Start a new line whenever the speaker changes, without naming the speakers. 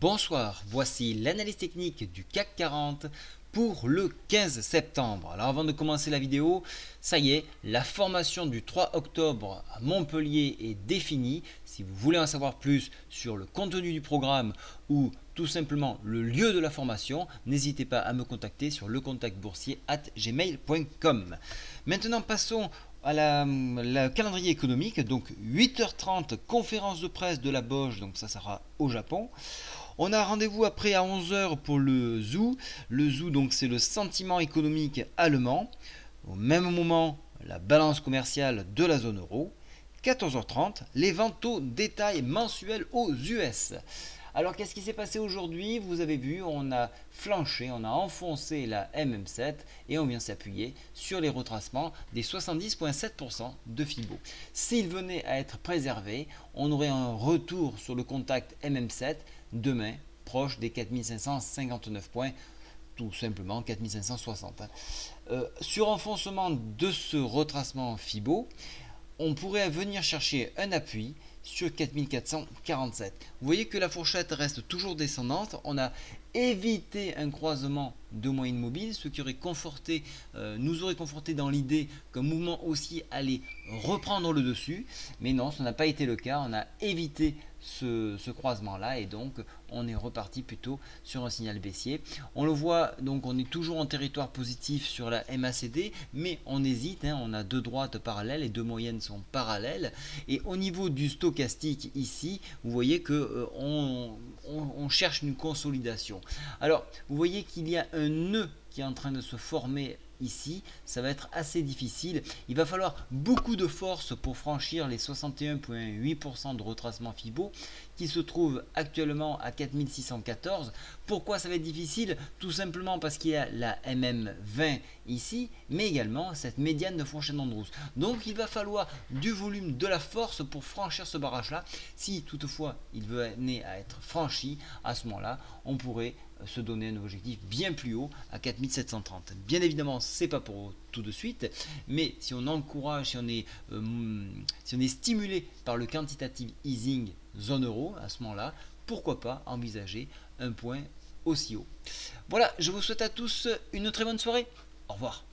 Bonsoir, voici l'analyse technique du CAC 40 pour le 15 septembre. Alors avant de commencer la vidéo, ça y est, la formation du 3 octobre à Montpellier est définie. Si vous voulez en savoir plus sur le contenu du programme ou tout simplement le lieu de la formation, n'hésitez pas à me contacter sur lecontactboursier@gmail.com. Maintenant passons à la calendrier économique. Donc 8h30, conférence de presse de la BOJ, donc ça sera au Japon. On a rendez-vous après à 11h pour le ZOO. Le ZOO, donc c'est le sentiment économique allemand. Au même moment, la balance commerciale de la zone euro. 14h30, les ventes au détail mensuelles aux US. Alors qu'est-ce qui s'est passé aujourd'hui? Vous avez vu, on a flanché, on a enfoncé la MM7 et on vient s'appuyer sur les retracements des 70,7% de Fibo. S'il venait à être préservé, on aurait un retour sur le contact MM7 demain proche des 4559 points, tout simplement 4560. Sur enfoncement de ce retracement Fibo, on pourrait venir chercher un appui sur 4447. Vous voyez que la fourchette reste toujours descendante. On a évité un croisement de moyenne mobile, ce qui aurait nous aurait conforté dans l'idée qu'un mouvement haussier allait reprendre le dessus. Mais non, ça n'a pas été le cas. On a évité ce croisement là et donc on est reparti plutôt sur un signal baissier. On le voit, donc on est toujours en territoire positif sur la MACD, mais on hésite, on a deux droites parallèles et deux moyennes sont parallèles. Et au niveau du stochastique ici, vous voyez que on cherche une consolidation. Alors vous voyez qu'il y a un nœud qui est en train de se former ici, ça va être assez difficile. Il va falloir beaucoup de force pour franchir les 61,8% de retracement Fibo qui se trouve actuellement à 4614. Pourquoi ça va être difficile? Tout simplement parce qu'il y a la MM20 ici, mais également cette médiane de fourchette de rousse. Donc il va falloir du volume, de la force pour franchir ce barrage-là. Si toutefois il venait à être franchi, à ce moment-là, on pourrait se donner un objectif bien plus haut à 4730. Bien évidemment, c'est pas pour tout de suite, mais si on encourage, si on est stimulé par le quantitative easing zone euro, à ce moment-là, pourquoi pas envisager un point aussi haut. Voilà, je vous souhaite à tous une très bonne soirée. Au revoir.